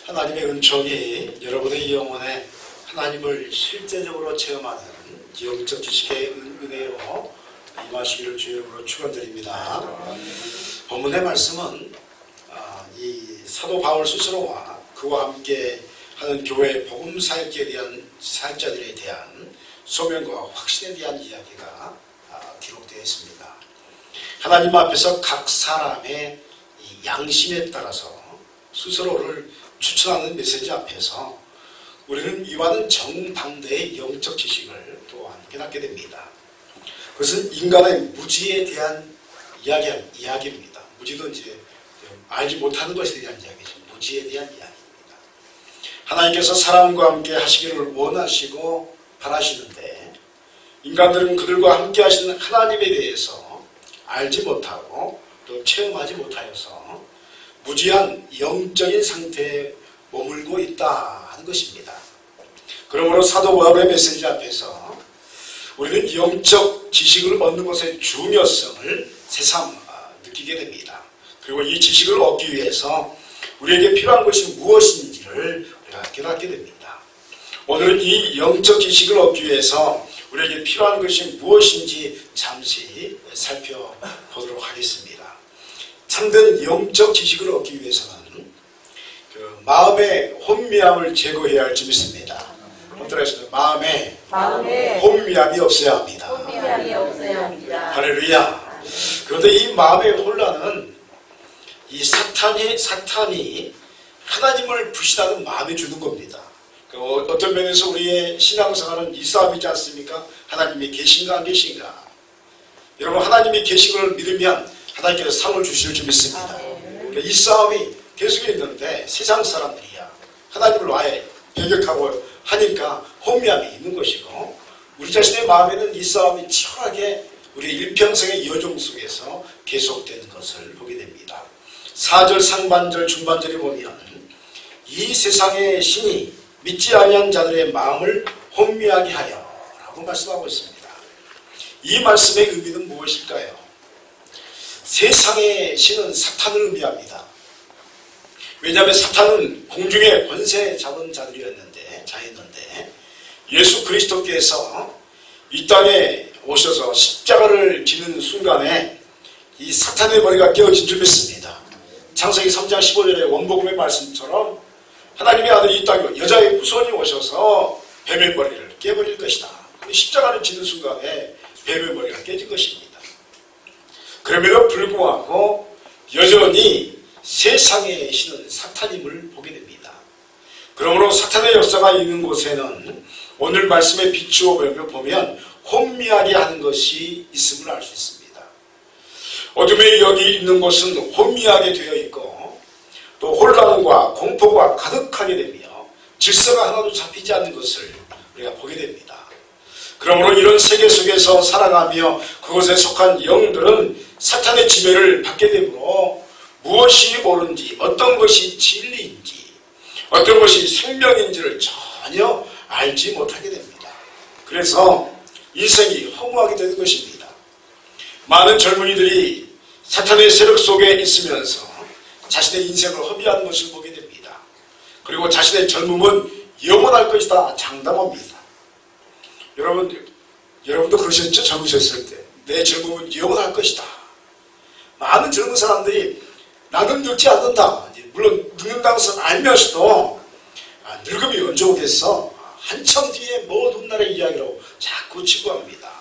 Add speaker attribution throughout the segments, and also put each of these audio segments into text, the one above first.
Speaker 1: 하나님의 은총이 여러분의 영혼에 하나님을 실제적으로 체험하는 영적 지식의 은혜로 임하시기를 주의 이름으로 축원드립니다. 본문의 말씀은 이 사도 바울 스스로와 그와 함께 하는 교회 복음 사역에 대한 사역자들에 대한 소명과 확신에 대한 이야기가 기록되어 있습니다. 하나님 앞에서 각 사람의 양심에 따라서 스스로를 추천하는 메시지 앞에서 우리는 이와는 정반대의 영적 지식을 또한 깨닫게 됩니다. 그것은 인간의 무지에 대한 이야기입니다. 무지도 이제 알지 못하는 것에 대한 이야기죠. 무지에 대한 이야기입니다. 하나님께서 사람과 함께 하시기를 원하시고 바라시는데 인간들은 그들과 함께 하시는 하나님에 대해서 알지 못하고 또 체험하지 못하여서 무지한 영적인 상태에 머물고 있다 하는 것입니다. 그러므로 사도 바울의 메시지 앞에서 우리는 영적 지식을 얻는 것의 중요성을 새삼 느끼게 됩니다. 그리고 이 지식을 얻기 위해서 우리에게 필요한 것이 무엇인지를 우리가 깨닫게 됩니다. 오늘은 이 영적 지식을 얻기 위해서 우리에게 필요한 것이 무엇인지 잠시 살펴보도록 하겠습니다. 참된 영적 지식을 얻기 위해서는 마음의 혼미함을 제거해야 할 줄 믿습니다. 따라서 마음에 혼미함이 없어야 합니다. 할렐루야. 그런데 이 마음의 혼란은 이 사탄이 하나님을 불신하는 마음에 주는 겁니다. 어떤 면에서 우리의 신앙생활은 이 싸움이지 않습니까? 하나님이 계신가 안 계신가? 여러분, 하나님이 계신 걸 믿으면 하나님께서 상을 주실 줄 믿습니다. 이 싸움이 계속 있는데 세상 사람들이야 하나님을 아예 배격하고 하니까 혼미함이 있는 것이고, 우리 자신의 마음에는 이 싸움이 치열하게 우리 일평생의 여정 속에서 계속되는 것을 보게 됩니다. 4절 상반절 중반절에 보면 이 세상의 신이 믿지 아니한 자들의 마음을 혼미하게 하여 라고 말씀하고 있습니다. 이 말씀의 의미는 무엇일까요? 세상의 신은 사탄을 의미합니다. 왜냐하면 사탄은 공중의 권세 잡은 자였는데 예수 그리스도께서 이 땅에 오셔서 십자가를 지는 순간에 이 사탄의 머리가 깨어진 줄 믿습니다. 창세기 3장 15절의 원복음의 말씀처럼 하나님의 아들이 이 땅에 여자의 후손이 오셔서 뱀의 머리를 깨버릴 것이다. 십자가를 지는 순간에 뱀의 머리가 깨진 것입니다. 그럼에도 불구하고 여전히 세상의 신은 사탄임을 보게 됩니다. 그러므로 사탄의 역사가 있는 곳에는 오늘 말씀에 비추어 보면 혼미하게 하는 것이 있음을 알 수 있습니다. 어둠의 영이 있는 곳은 혼미하게 되어 있고 또 혼란과 공포가 가득하게 되며 질서가 하나도 잡히지 않는 것을 우리가 보게 됩니다. 그러므로 이런 세계 속에서 살아가며 그곳에 속한 영들은 사탄의 지배를 받게 되므로 무엇이 옳은지, 어떤 것이 진리인지, 어떤 것이 생명인지를 전혀 알지 못하게 됩니다. 그래서 인생이 허무하게 되는 것입니다. 많은 젊은이들이 사탄의 세력 속에 있으면서 자신의 인생을 허비하는 것을 보게 됩니다. 그리고 자신의 젊음은 영원할 것이다 장담합니다. 여러분도 그러셨죠? 젊으셨을 때. 내 젊음은 영원할 것이다. 많은 젊은 사람들이 나는 늙지 않는다. 물론 늙는다는 것은 알면서도 늙음이 언제 오겠어? 한참 뒤에 먼 훗날의 이야기로 자꾸 치부합니다.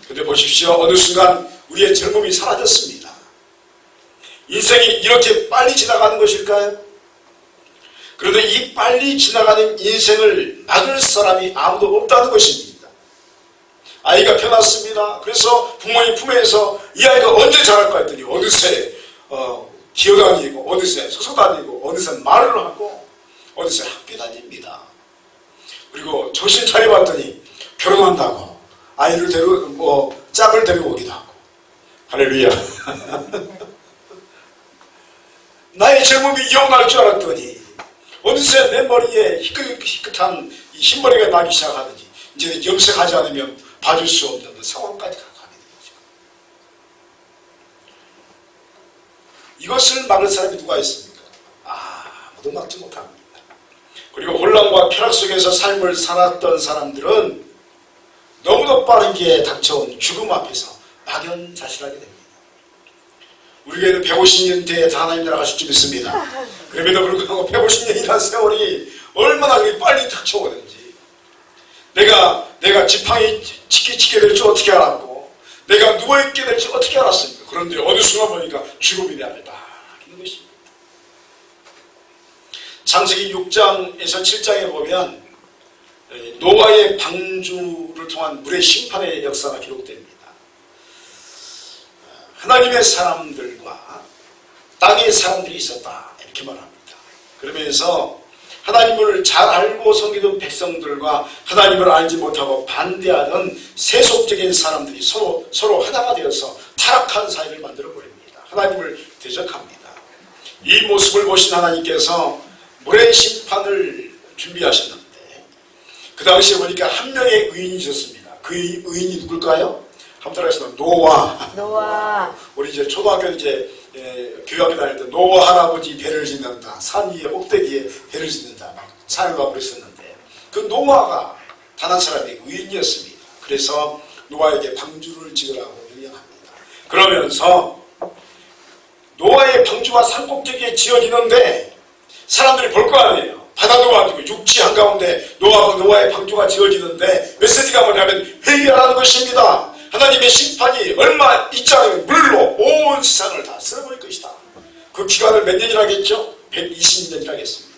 Speaker 1: 그런데 보십시오. 어느 순간 우리의 젊음이 사라졌습니다. 인생이 이렇게 빨리 지나가는 것일까요? 그런데 이 빨리 지나가는 인생을 막을 사람이 아무도 없다는 것입니다. 아이가 태어났습니다. 그래서 부모님 품에서 이 아이가 언제 자랄까 했더니 어느새 기어다니고 어느새 서서다니고 어느새 말을 하고 어느새 학교 다닙니다. 그리고 정신 차려봤더니 결혼한다고 아이를 짝을 데려오기도 하고. 할렐루야. 나의 젊음이 영원할 줄 알았더니 어느새 내 머리에 희끗한 이 흰머리가 나기 시작하는지 이제 염색하지 않으면 봐줄 수 없는 상황까지 가게 되죠. 이것을 막을 사람이 누가 있습니까? 아무도 막지 못합니다. 그리고 혼란과 쾌락 속에서 삶을 살았던 사람들은 너무도 빠르게 닥쳐온 죽음 앞에서 막연자실하게 됩니다. 우리 교회는 150년 뒤에 다 하나님 나라 가실 줄 믿습니다. 그럼에도 불구하고 150년이라는 세월이 얼마나 빨리 닥쳐오는지, 내가 지팡이 치게 될지 어떻게 알았고, 내가 누워있게 될지 어떻게 알았습니까? 그런데 어느 순간 보니까 죽음이 내 앞에 딱 있는 것입니다. 창세기 6장에서 7장에 보면 노아의 방주를 통한 물의 심판의 역사가 기록됩니다. 하나님의 사람들과 땅의 사람들이 있었다, 이렇게 말합니다. 그러면서 하나님을 잘 알고 섬기던 백성들과 하나님을 알지 못하고 반대하는 세속적인 사람들이 서로 하나가 되어서 타락한 사회를 만들어 버립니다. 하나님을 대적합니다. 이 모습을 보신 하나님께서 물의 심판을 준비하셨는데, 그 당시에 보니까 한 명의 의인이 있었습니다. 그 의인이 누굴까요? 한번 따라해서 노아. 우리 이제 초등학교 교육학교 다닐 때 노아 할아버지 배를 짓는다, 산 위에 꼭대기에 배를 짓는다, 막 사회가 그랬었는데, 그 노아가 단 한 사람의 의인이었습니다. 그래서 노아에게 방주를 지으라고 명령합니다. 그러면서 노아의 방주가 산 꼭대기에 지어지는데 사람들이 볼 거 아니에요. 바다도 아니고 육지 한가운데 노아의 방주가 지어지는데 메시지가 뭐냐면 회개하라는 것입니다. 하나님의 심판이 얼마 있지 않으면 물로 온 세상을 다 쓸어버릴 것이다. 그 기간을 몇 년이라겠죠? 120년이라겠습니다.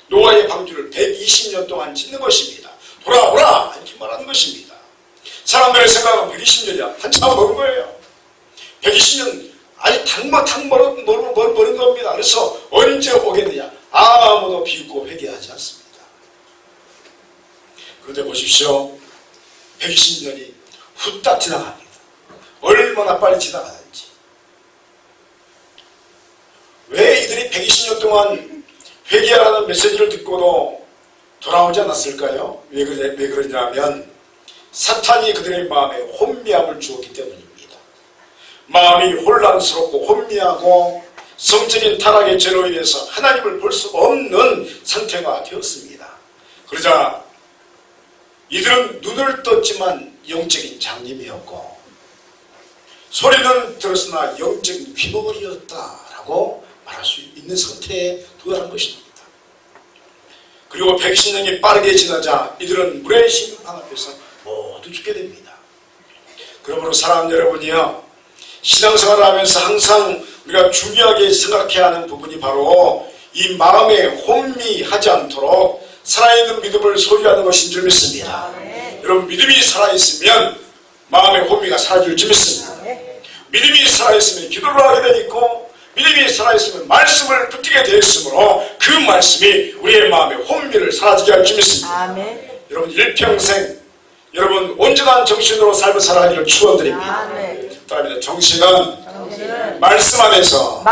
Speaker 1: 노아의 방주를 120년 동안 짓는 것입니다. 돌아오라! 이렇게 말하는 것입니다. 사람들의 생각은 120년이야. 한참 먼 거예요. 120년, 아니 당 멀은 겁니다. 그래서 언제 오겠느냐? 아무도 비웃고 회개하지 않습니다. 그런데 보십시오. 120년이 후딱 지나갑니다. 얼마나 빨리 지나가는지. 왜 이들이 120년 동안 회개하라는 메시지를 듣고도 돌아오지 않았을까요? 왜 그러냐면 사탄이 그들의 마음에 혼미함을 주었기 때문입니다. 마음이 혼란스럽고 혼미하고 성적인 타락의 죄로 인해서 하나님을 볼 수 없는 상태가 되었습니다. 그러자 이들은 눈을 떴지만 영적인 장님이었고 소리는 들었으나 영적인 귀머거리였다라고 말할 수 있는 상태에 도달한 것입니다. 그리고 110년이 빠르게 지나자 이들은 물의 심판 앞에서 모두 죽게 됩니다. 그러므로 사랑하는 여러분이요, 신앙생활을 하면서 항상 우리가 중요하게 생각해야 하는 부분이 바로 이 마음에 혼미하지 않도록 살아있는 믿음을 소유하는 것인 줄 믿습니다. 여러분, 믿음이 살아있으면 마음의 혼미가 사라질 줄 믿습니다. 믿음이 살아있으면 기도를 하게 되어 있고, 믿음이 살아있으면 말씀을 붙들게 되어 있으므로 그 말씀이 우리의 마음의 혼미를 사라지게 할 줄 믿습니다.
Speaker 2: 아멘.
Speaker 1: 여러분, 일평생 여러분 온전한 정신으로 삶을 살아가기를 축원드립니다. 따라합니다. 정신은 말씀 안에서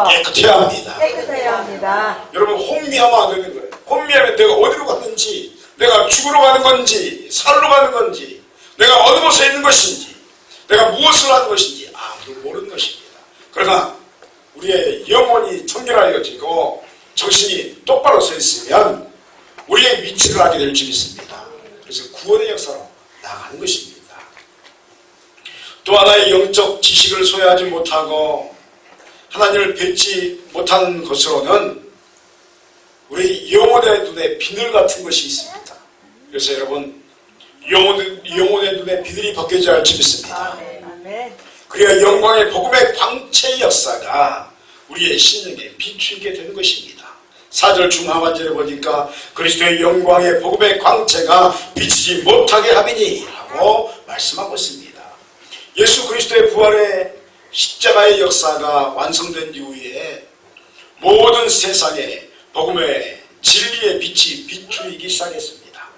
Speaker 1: 깨끗해야 합니다. 여러분, 혼미하면 안 되는 거예요. 혼미하면 내가 어디로 갔는지, 내가 죽으러 가는 건지 살러 가는 건지, 내가 어느 곳에 있는 것인지, 내가 무엇을 하는 것인지 아무도 모르는 것입니다. 그러나 우리의 영혼이 청결하여지고 정신이 똑바로 서 있으면 우리의 위치를 알게 될 줄 믿습니다. 그래서 구원의 역사로 나가는 것입니다. 또 하나의 영적 지식을 소유하지 못하고 하나님을 뵙지 못하는 것으로는 우리 영혼의 눈에 비늘 같은 것이 있습니다. 그래서 여러분, 영혼의 눈에 비늘이 벗겨져야 할 줄 믿습니다. 그래야 영광의 복음의 광채의 역사가 우리의 심령에 비추게 되는 것입니다. 4절 중하반절에 보니까 그리스도의 영광의 복음의 광채가 비치지 못하게 함이니 라고 말씀하고 있습니다. 예수 그리스도의 부활의 십자가의 역사가 완성된 이후에 모든 세상에 복음의 진리의 빛이 비추이기 시작했습니다.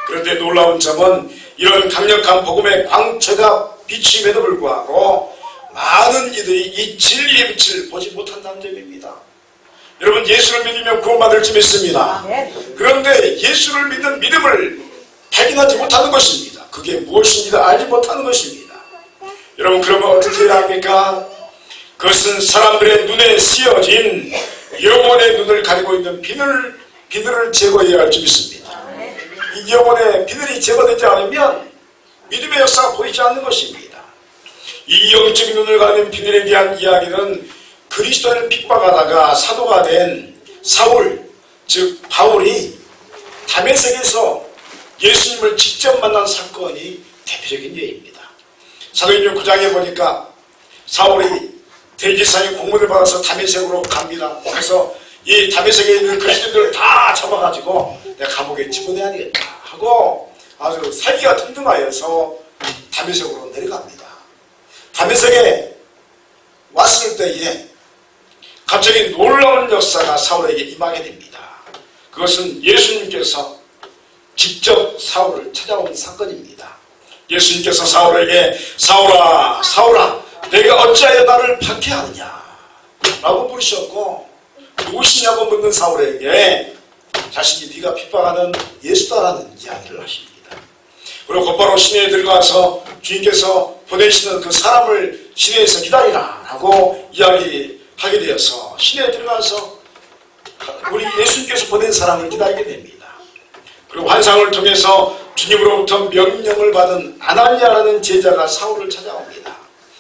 Speaker 1: 그런데 놀라운 점은 이런 강력한 복음의 광채가 비추임에도 불구하고 많은 이들이 이 진리의 빛을 보지 못한다는 점입니다. 여러분, 예수를 믿으면 구원받을 줄 믿습니다. 그런데 예수를 믿는 믿음을 발견하지 못하는 것입니다. 그게 무엇인지 알지 못하는 것입니다. 여러분, 그러면 어떻게 해야 합니까? 그것은 사람들의 눈에 씌어진 영혼의 눈을 가리고 있는 비늘을 제거해야 할 줄 믿습니다. 이 영혼의 비늘이 제거되지 않으면 믿음의 역사가 보이지 않는 것입니다. 이 영적인 눈을 가린 비늘에 대한 이야기는 그리스도를 핍박하다가 사도가 된 사울, 즉 바울이 다메섹에서 예수님을 직접 만난 사건이 대표적인 예입니다. 사도행전 9장에 보니까 사울이 대지사의 공문을 받아서 다메섹으로 갑니다. 그래서 이 다메섹에 있는 그리스도인들을 다 잡아가지고 내가 감옥에 집어내야 되겠다 하고 아주 살기가 든든하여서 다메섹으로 내려갑니다. 다메섹에 왔을 때에 갑자기 놀라운 역사가 사울에게 임하게 됩니다. 그것은 예수님께서 직접 사울을 찾아온 사건입니다. 예수님께서 사울에게 사울아 사울아 내가 어찌하여 나를 박해하느냐 라고 부르셨고 누구시냐고 묻는 사울에게 자신이 네가 핍박하는 예수다라는 이야기를 하십니다. 그리고 곧바로 시내에 들어가서 주님께서 보내시는 그 사람을 시내에서 기다리라 라고 이야기하게 되어서 시내에 들어가서 우리 예수님께서 보낸 사람을 기다리게 됩니다. 그리고 환상을 통해서 주님으로부터 명령을 받은 아나니아라는 제자가 사울을 찾아옵니다.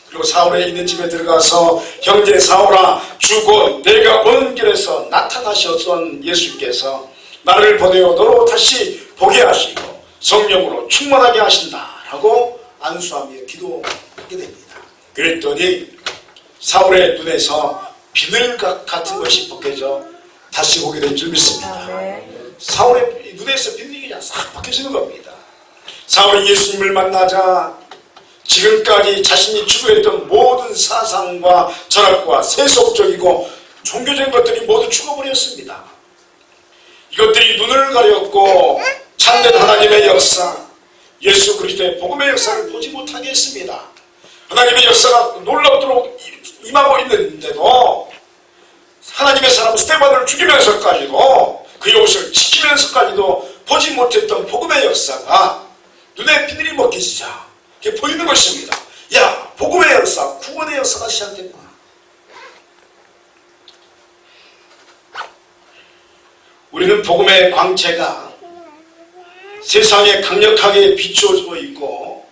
Speaker 1: 그리고 사울의 있는 집에 들어가서 형제 사울아 주곧 내가 오는 길에서 나타나셨던 예수께서 나를 보내어 너로 다시 보게 하시고 성령으로 충만하게 하신다라고 안수하며 기도하게 됩니다. 그랬더니 사울의 눈에서 비늘 같은 것이 벗겨져 다시 보게 된 줄 믿습니다. 사울의 눈에서 비늘이 그냥 싹 벗겨지는 겁니다. 사울이 예수님을 만나자 지금까지 자신이 추구했던 모든 사상과 철학과 세속적이고 종교적인 것들이 모두 죽어버렸습니다. 이것들이 눈을 가렸고 참된 하나님의 역사, 예수 그리스도의 복음의 역사를 보지 못하게 했습니다. 하나님의 역사가 놀랍도록 임하고 있는데도 하나님의 사람 스테반을 죽이면서까지도 그의 옷을 지키면서까지도 보지 못했던 복음의 역사가 눈에 비늘이 먹히자 이게 보이는 것입니다. 야, 복음의 역사, 구원의 역사가 시작됐구나. 우리는 복음의 광채가 세상에 강력하게 비추어지고 있고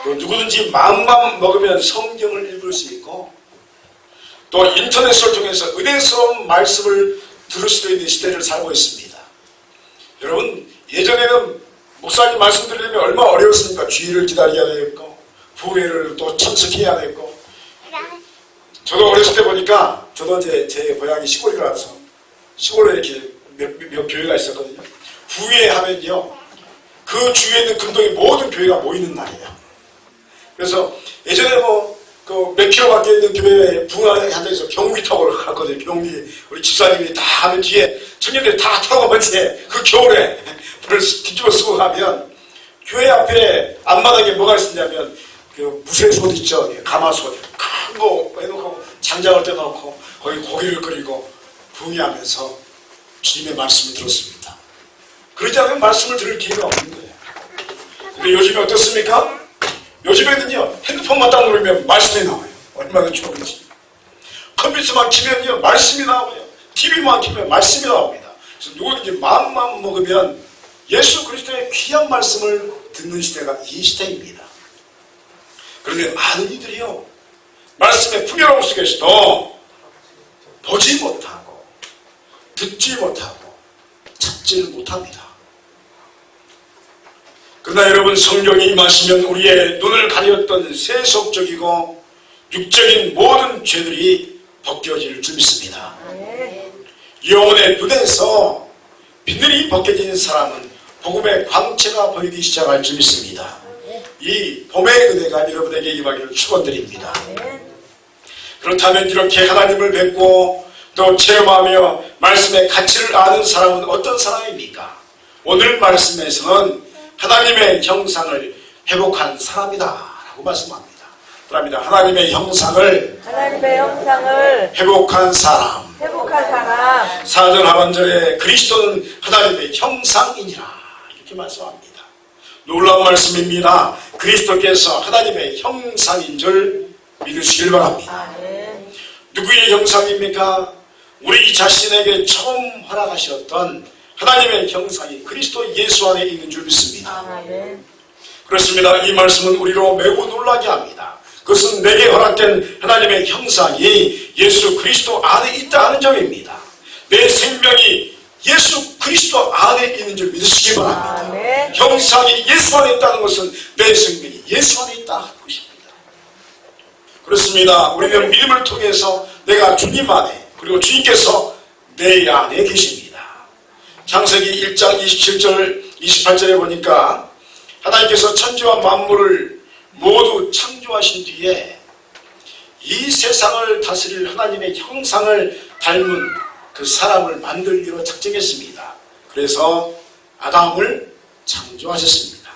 Speaker 1: 또 누구든지 마음만 먹으면 성경을 읽을 수 있고 또 인터넷을 통해서 은혜스러운 말씀을 들을 수도 있는 시대를 살고 있습니다. 여러분 예전에는 목사님 말씀 드리려면 얼마나 어려웠습니까? 주일을 기다려야 되겠고 부회를 또 참석해야 되겠고 저도 어렸을 때 보니까 저도 이제 제 고향이 시골이라서 시골에 이렇게 몇 교회가 있었거든요. 부회 하면요 그 주위에 있는 근동의 모든 교회가 모이는 날이에요. 그래서 예전에 몇 킬로밖에 있는 교회에 부흥하는 한 데서 경비 타고 갔거든요. 경비 우리 집사님이 다 하면 뒤에 청년들이 다 타고 이제 그 겨울에 불을 뒤집어 쓰고 가면 교회 앞에 앞마당에 뭐가 있었냐면 그 무쇠솥 있죠. 가마솥 큰 거 해놓고 장작을 떼놓고 거기 고기를 끓이고 부흥하면서 주님의 말씀을 들었습니다. 그러지 않으면 말씀을 들을 기회가 없는 거예요. 근데 요즘에 어떻습니까? 요즘에는요 핸드폰만 딱 누르면 말씀이 나와요. 얼마나 좋은지. 컴퓨터만 키면요 말씀이 나와요. TV만 키면 말씀이 나옵니다. 그래서 누구든지 마음만 먹으면 예수 그리스도의 귀한 말씀을 듣는 시대가 이 시대입니다. 그런데 많은 이들이요 말씀의 풍요로움 속에서도 보지 못하고 듣지 못하고 찾지를 못합니다. 그러나 여러분 성경이 임하시면 우리의 눈을 가렸던 세속적이고 육적인 모든 죄들이 벗겨질 줄 믿습니다. 영혼의 눈에서 비늘이 벗겨진 사람은 복음의 광채가 보이기 시작할 줄 믿습니다. 이 봄의 은혜가 여러분에게 임하기를 축원드립니다. 그렇다면 이렇게 하나님을 뵙고 또 체험하며 말씀의 가치를 아는 사람은 어떤 사람입니까? 오늘 말씀에서는 하나님의 형상을 회복한 사람이다 라고 말씀합니다. 그럽니다. 하나님의 형상을 회복한 사람. 4절 하반절에 그리스도는 하나님의 형상이니라 이렇게 말씀합니다. 놀라운 말씀입니다. 그리스도께서 하나님의 형상인 줄 믿으시길 바랍니다. 누구의 형상입니까? 우리 자신에게 처음 허락하셨던 하나님의 형상이 그리스도 예수 안에 있는 줄 믿습니다.
Speaker 2: 아멘.
Speaker 1: 그렇습니다. 이 말씀은 우리로 매우 놀라게 합니다. 그것은 내게 허락된 하나님의 형상이 예수 그리스도 안에 있다는 점입니다. 내 생명이 예수 그리스도 안에 있는 줄 믿으시기 바랍니다.
Speaker 2: 아멘.
Speaker 1: 형상이 예수 안에 있다는 것은 내 생명이 예수 안에 있다 하는 것입니다. 그렇습니다. 우리는 믿음을 통해서 내가 주님 안에, 그리고 주님께서 내 안에 계십니다. 창세기 1장 27절 28절에 보니까 하나님께서 천지와 만물을 모두 창조하신 뒤에 이 세상을 다스릴 하나님의 형상을 닮은 그 사람을 만들기로 작정했습니다. 그래서 아담을 창조하셨습니다.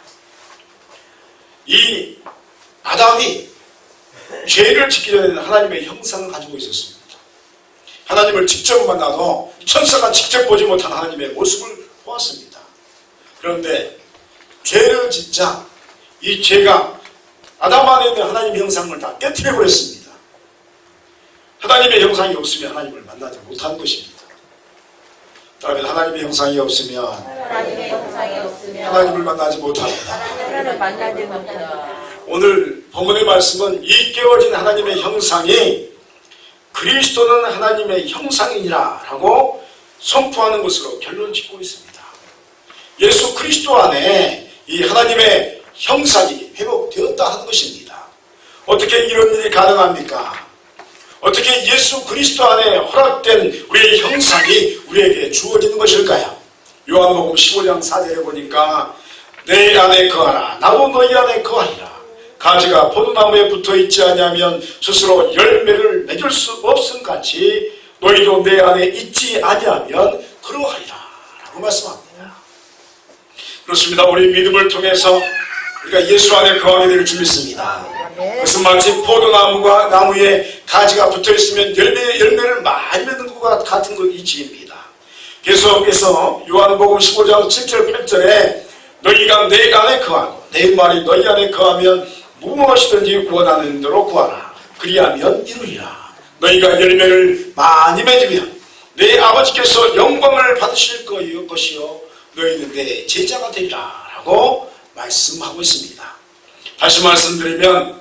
Speaker 1: 이 아담이 죄를 짓기 전에는 하나님의 형상을 가지고 있었습니다. 하나님을 직접 만나도 천사가 직접 보지 못한 하나님의 모습을 보았습니다. 그런데 죄를 짓자 이 죄가 아담 안에 있는 하나님의 형상을 다 깨트려버렸습니다. 하나님의 형상이 없으면 하나님을 만나지 못한 것입니다. 다음에 하나님의 형상이 없으면 하나님을 만나지 못합니다.
Speaker 2: 하나님을 만나지 못한다.
Speaker 1: 오늘 본문의 말씀은 이 깨어진 하나님의 형상이 그리스도는 하나님의 형상이니라 라고 선포하는 것으로 결론 짓고 있습니다. 예수 그리스도 안에 이 하나님의 형상이 회복되었다 하는 것입니다. 어떻게 이런 일이 가능합니까? 어떻게 예수 그리스도 안에 허락된 우리의 형상이 우리에게 주어지는 것일까요? 요한복음 15장 4절에 보니까 내 안에 거하라 나도 너희 안에 거하리라. 가지가 포도나무에 붙어있지 아니하면 스스로 열매를 맺을 수 없음같이 너희도 내 안에 있지 아니하면 그러하리라 라고 말씀합니다. 그렇습니다. 우리 믿음을 통해서 우리가 예수 안에 거하게 될 줄 믿습니다. 그것은 마치 포도나무가 나무에 가지가 붙어있으면 열매를 많이 맺는 것과 같은 것 이치입니다. 계속해서 요한복음 15장 7절 8절에 너희가 내 안에 거하고 내 말이 너희 안에 거하면 무엇이든지 원하는 대로 구하라. 그리하면 이루리라. 너희가 열매를 많이 맺으면 내 아버지께서 영광을 받으실 것이요 너희는 내 제자가 되리라 라고 말씀하고 있습니다. 다시 말씀드리면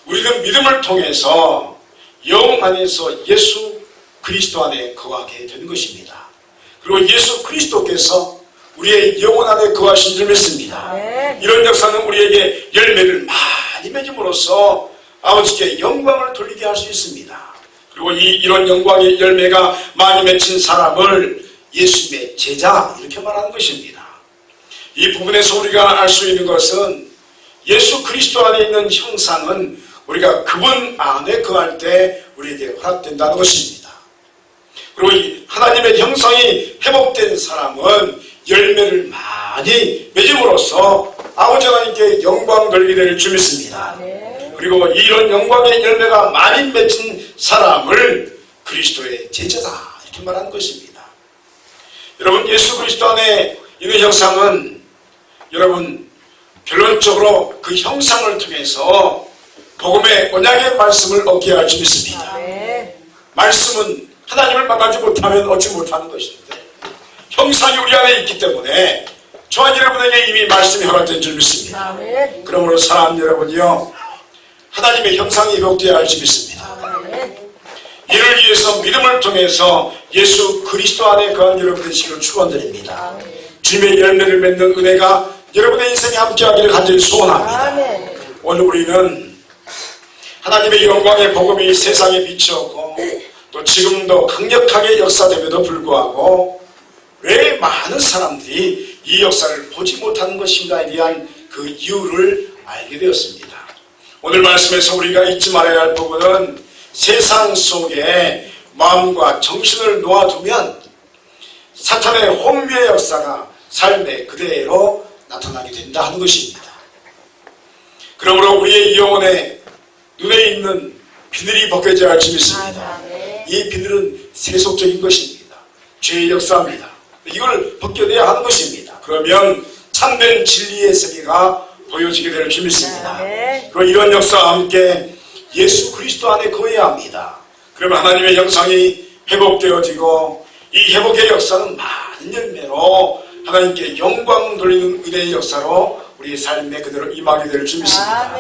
Speaker 1: 우리는 믿음을 통해서 영 안에서 예수 그리스도 안에 거하게 되는 것입니다. 그리고 예수 그리스도께서 우리의 영혼 안에 거하신 줄 믿습니다. 이런 역사는 우리에게 열매를 많이 맺음으로써 아버지께 영광을 돌리게 할 수 있습니다. 그리고 이런 영광의 열매가 많이 맺힌 사람을 예수님의 제자 이렇게 말하는 것입니다. 이 부분에서 우리가 알 수 있는 것은 예수 그리스도 안에 있는 형상은 우리가 그분 안에 거할 때 우리에게 허락된다는 것입니다. 그리고 이 하나님의 형상이 회복된 사람은 열매를 많이 맺음으로써 아버지 하나님께 영광 돌리게 될 줄 믿습니다. 그리고 이런 영광의 열매가 많이 맺힌 사람을 그리스도의 제자다 이렇게 말하는 것입니다. 여러분 예수 그리스도 안에 있는 형상은 여러분 결론적으로 그 형상을 통해서 복음의 언약의 말씀을 얻게 할 줄 믿습니다. 말씀은 하나님을 만나지 못하면 얻지 못하는 것인데 형상이 우리 안에 있기 때문에 저와 여러분에게 이미 말씀이 허락된 줄 믿습니다. 그러므로 사람 여러분이요 하나님의 형상이 회복되어야 할 줄 믿습니다. 이를 위해서 믿음을 통해서 예수 그리스도 안에 거한 여러분 되시기를 축원드립니다. 주님의 열매를 맺는 은혜가 여러분의 인생에 함께하기를 간절히 소원합니다. 오늘 우리는 하나님의 영광의 복음이 세상에 비추었고 또 지금도 강력하게 역사됨에도 불구하고 왜 많은 사람들이 이 역사를 보지 못하는 것인가에 대한 그 이유를 알게 되었습니다. 오늘 말씀에서 우리가 잊지 말아야 할 부분은 세상 속에 마음과 정신을 놓아두면 사탄의 혼미의 역사가 삶에 그대로 나타나게 된다 하는 것입니다. 그러므로 우리의 영혼에 눈에 있는 비늘이 벗겨져야 할 줄 믿습니다. 이 비늘은 세속적인 것입니다. 죄의 역사입니다. 이걸 벗겨내야 하는 것입니다. 그러면 참된 진리의 세계가 보여지게 될 줄 믿습니다. 그리고 이런 역사와 함께 예수 그리스도 안에 거해야 합니다. 그러면 하나님의 형상이 회복되어지고 이 회복의 역사는 많이 작은 열매로 하나님께 영광 돌리는 은혜의 역사로 우리 삶에 그대로 임하게 될 줄 믿습니다.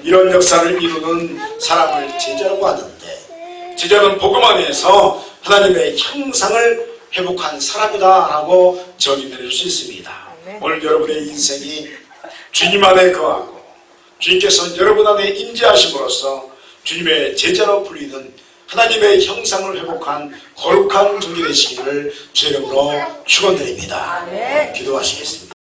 Speaker 1: 이런 역사를 이루는 사람을 제자라고 하는데, 제자는 복음 안에서 하나님의 형상을 회복한 사람이다라고 정의 내릴 수 있습니다. 오늘 여러분의 인생이 주님 안에 거하고 주님께서 여러분 안에 임재하심으로써 주님의 제자로 불리는 하나님의 형상을 회복한 거룩한 종이 되시기를 주 이름으로 축원드립니다. 기도하시겠습니다.